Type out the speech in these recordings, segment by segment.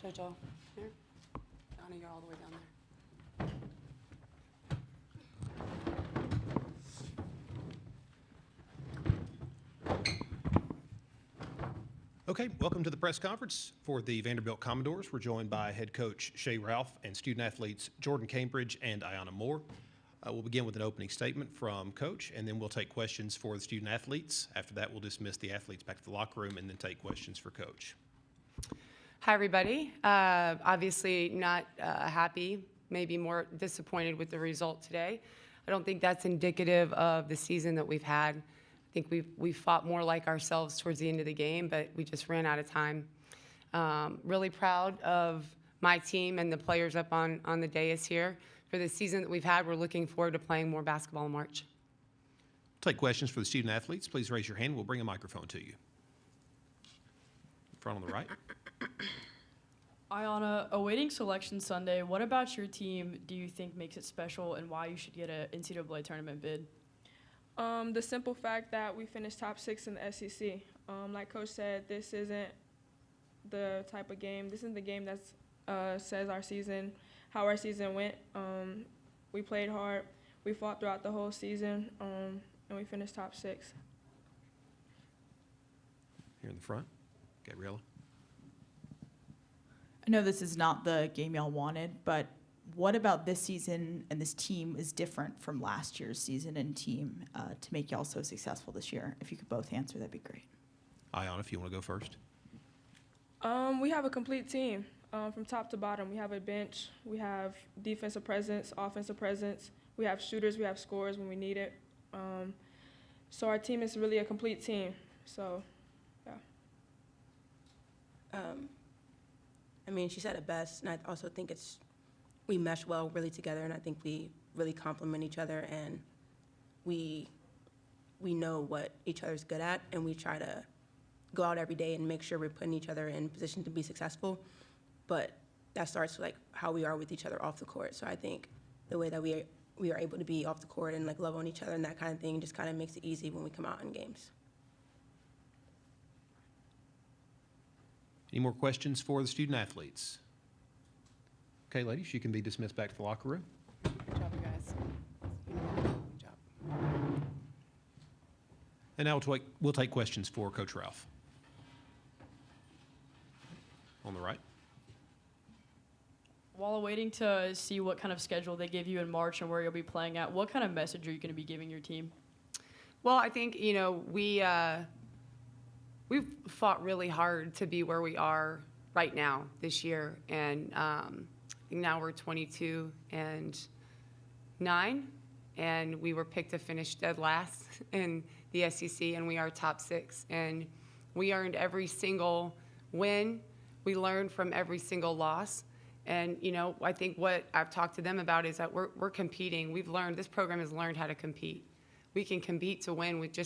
JoJo, here. Donna, you're all the way down there. Okay, welcome to the press conference for the Vanderbilt Commodores. We're joined by head coach Shay Ralph and student athletes Jordan Cambridge and Ayanna Moore. We'll begin with an opening statement from Coach, and then we'll take questions for the student athletes. After that, we'll dismiss the athletes back to the locker room and then take questions for Coach. Hi, everybody. Obviously not happy, maybe more disappointed with the result today. I don't think that's indicative of the season that we've had. I think we fought more like ourselves towards the end of the game, but we just ran out of time. Really proud of my team and the players up on the dais here. For the season that we've had, we're looking forward to playing more basketball in March. Take questions for the student athletes. Please raise your hand. We'll bring a microphone to you. Front on the right. Ayanna, awaiting selection Sunday, what about your team do you think makes it special and why you should get an NCAA tournament bid? The simple fact that we finished top 6 in the SEC. Like Coach said, this isn't the type of game. This isn't the game that says how our season went. We played hard. We fought throughout the whole season, and we finished top 6. Here in the front, Gabriella. I know this is not the game y'all wanted, but what about this season and this team is different from last year's season and team to make y'all so successful this year? If you could both answer, that'd be great. Ayanna, if you want to go first. We have a complete team from top to bottom. We have a bench. We have defensive presence, offensive presence. We have shooters. We have scorers when we need it. So our team is really a complete team. So, yeah. I mean, she said it best, and I also think we mesh well really together, and I think we really complement each other, and we know what each other's good at, and we try to go out every day and make sure we're putting each other in position to be successful. But that starts with, like, how we are with each other off the court. So I think the way that we are able to be off the court and, like, love on each other and that kind of thing just kind of makes it easy when we come out in games. Any more questions for the student athletes? Okay, ladies, you can be dismissed back to the locker room. Good job, you guys. Good job. And now we'll take questions for Coach Ralph. On the right. While waiting to see what kind of schedule they give you in March and where you'll be playing at, what kind of message are you going to be giving your team? Well, I think, we've fought really hard to be where we are right now this year, and now we're 22-9, and we were picked to finish dead last in the SEC, and we are top 6, and we earned every single win. We learned from every single loss, and I think what I've talked to them about is that we're competing. This program has learned how to compete. We can compete to win with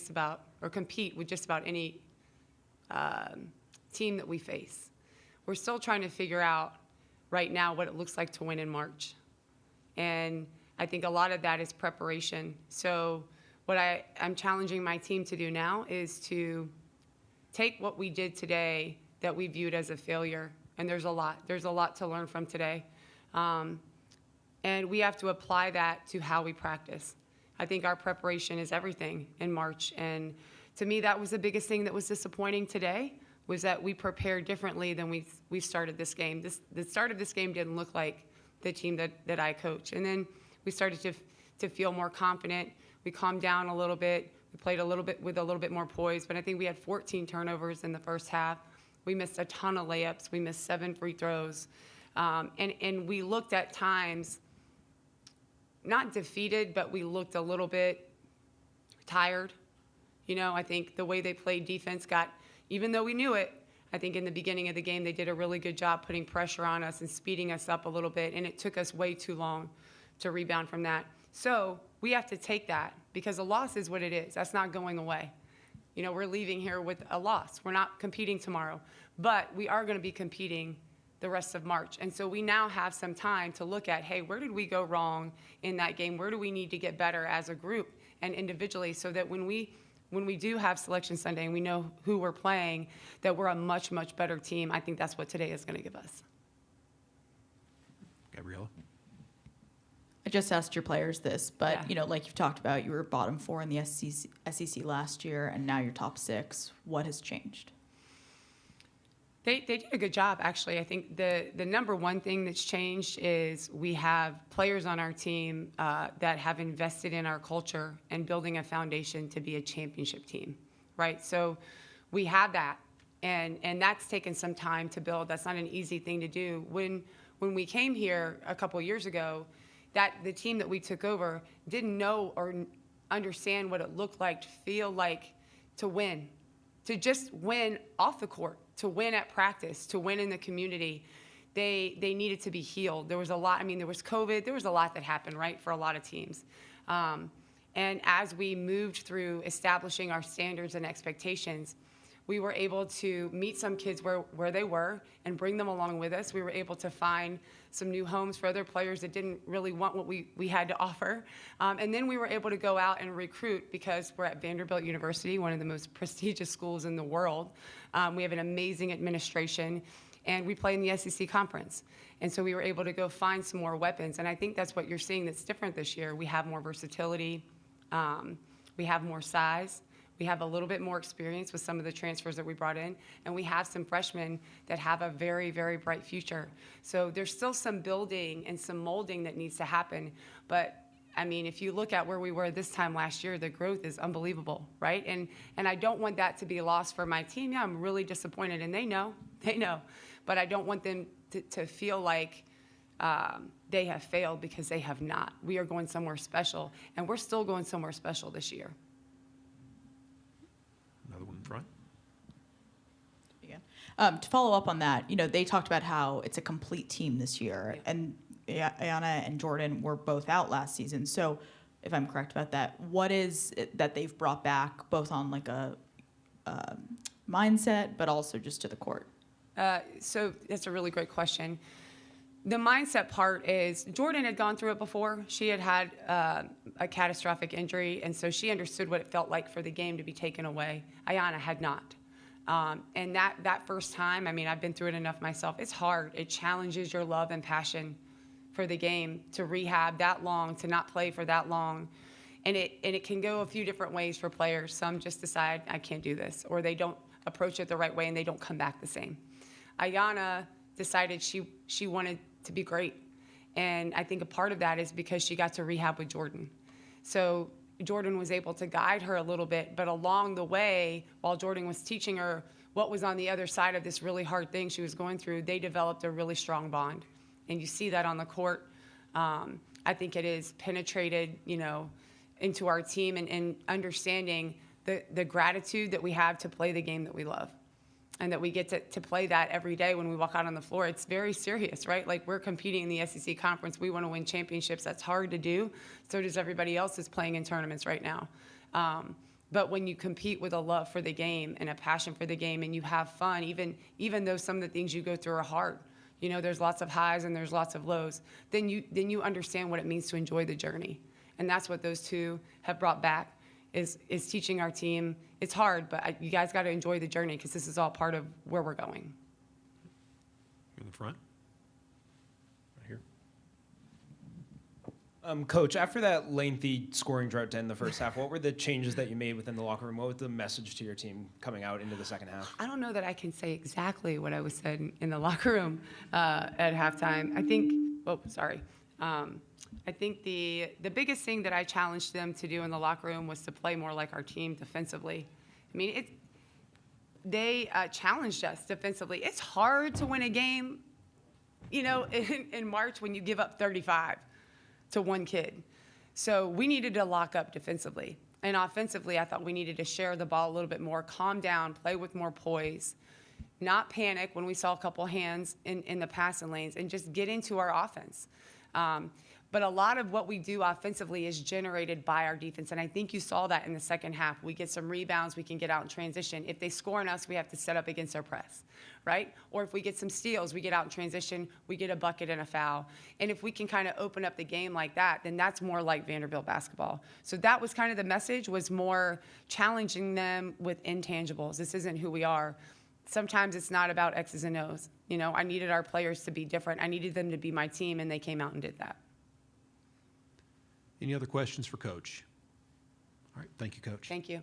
compete with just about any team that we face. We're still trying to figure out right now what it looks like to win in March. And I think a lot of that is preparation. So what I'm challenging my team to do now is to take what we did today that we viewed as a failure, and there's a lot to learn from today. And we have to apply that to how we practice. I think our preparation is everything in March, and to me, that was the biggest thing that was disappointing today, was that we prepared differently than we started this game. The start of this game didn't look like the team that I coach. And then we started to feel more confident. We calmed down a little bit. We played a little bit with a little bit more poise, but I think we had 14 turnovers in the first half. We missed a ton of layups. We missed 7 free throws. And we looked at times, not defeated, but we looked a little bit tired. I think the way they played defense even though we knew it, I think in the beginning of the game they did a really good job putting pressure on us and speeding us up a little bit, and it took us way too long to rebound from that. So we have to take that, because a loss is what it is. That's not going away. We're leaving here with a loss. We're not competing tomorrow, but we are going to be competing the rest of March. And so we now have some time to look at, hey, where did we go wrong in that game? Where do we need to get better as a group and individually, so that when we do have Selection Sunday and we know who we're playing, that we're a much, much better team. I think that's what today is going to give us. Gabriella? I just asked your players this, but Yeah. you know, like you've talked about, you were bottom 4 in the SEC last year, and now you're top 6. What has changed? They did a good job, actually. I think the number one thing that's changed is we have players on our team that have invested in our culture and building a foundation to be a championship team, right? So we have that, and that's taken some time to build. That's not an easy thing to do. When we came here a couple years ago, that the team that we took over didn't know or understand what it looked like to feel like to win, to just win off the court, to win at practice, to win in the community. They needed to be healed. There was a lot. I mean, there was COVID. There was a lot that happened, right, for a lot of teams. And as we moved through establishing our standards and expectations, we were able to meet some kids where they were and bring them along with us. We were able to find some new homes for other players that didn't really want what we had to offer. And then we were able to go out and recruit because we're at Vanderbilt University, one of the most prestigious schools in the world. We have an amazing administration, and we play in the SEC conference. And so we were able to go find some more weapons. And I think that's what you're seeing that's different this year. We have more versatility. We have more size. We have a little bit more experience with some of the transfers that we brought in, and we have some freshmen that have a very, very bright future. So there's still some building and some molding that needs to happen. But, I mean, if you look at where we were this time last year, the growth is unbelievable, right? And I don't want that to be lost for my team. Yeah, I'm really disappointed, and they know. But I don't want them to feel like they have failed, because they have not. We are going somewhere special, and we're still going somewhere special this year. Another one in front. To follow up on that, you know, they talked about how it's a complete team this year, and Ayanna and Jordan were both out last season. So, if I'm correct about that, what is it that they've brought back, both on like a mindset, but also just to the court? So that's a really great question. The mindset part is Jordan had gone through it before. She had a catastrophic injury, and so she understood what it felt like for the game to be taken away. Ayanna had not. And that first time, I mean, I've been through it enough myself. It's hard. It challenges your love and passion for the game, to rehab that long, to not play for that long. And it can go a few different ways for players. Some just decide, I can't do this, or they don't approach it the right way and they don't come back the same. Ayanna decided she wanted to be great. And I think a part of that is because she got to rehab with Jordan. So Jordan was able to guide her a little bit, but along the way, while Jordan was teaching her what was on the other side of this really hard thing she was going through, they developed a really strong bond. And you see that on the court. I think it is penetrated, you know, into our team, and understanding the gratitude that we have to play the game that we love. And that we get to play that every day when we walk out on the floor. It's very serious, right? Like, we're competing in the SEC conference. We want to win championships. That's hard to do. So does everybody else that's playing in tournaments right now. But when you compete with a love for the game and a passion for the game, and you have fun, even though some of the things you go through are hard, you know, there's lots of highs and there's lots of lows, then you understand what it means to enjoy the journey. And that's what those two have brought back. Is teaching our team. It's hard, but you guys got to enjoy the journey, because this is all part of where we're going. In the front. Right here. Coach, after that lengthy scoring drought to end the first half, what were the changes that you made within the locker room? What was the message to your team coming out into the second half? I don't know that I can say exactly what I was said in the locker room at halftime. I think the biggest thing that I challenged them to do in the locker room was to play more like our team defensively. I mean, they challenged us defensively. It's hard to win a game, you know, in March when you give up 35 to one kid. So we needed to lock up defensively. And offensively, I thought we needed to share the ball a little bit more, calm down, play with more poise, not panic when we saw a couple hands in the passing lanes, and just get into our offense. But a lot of what we do offensively is generated by our defense, and I think you saw that in the second half. We get some rebounds, we can get out in transition. If they score on us, we have to set up against our press, right? Or if we get some steals, we get out in transition, we get a bucket and a foul. And if we can kind of open up the game like that, then that's more like Vanderbilt basketball. So that was kind of the message, was more challenging them with intangibles. This isn't who we are. sometimes it's not about X's and O's. You know, I needed our players to be different. I needed them to be my team, and they came out and did that. Any other questions for Coach? All right, thank you, Coach. Thank you.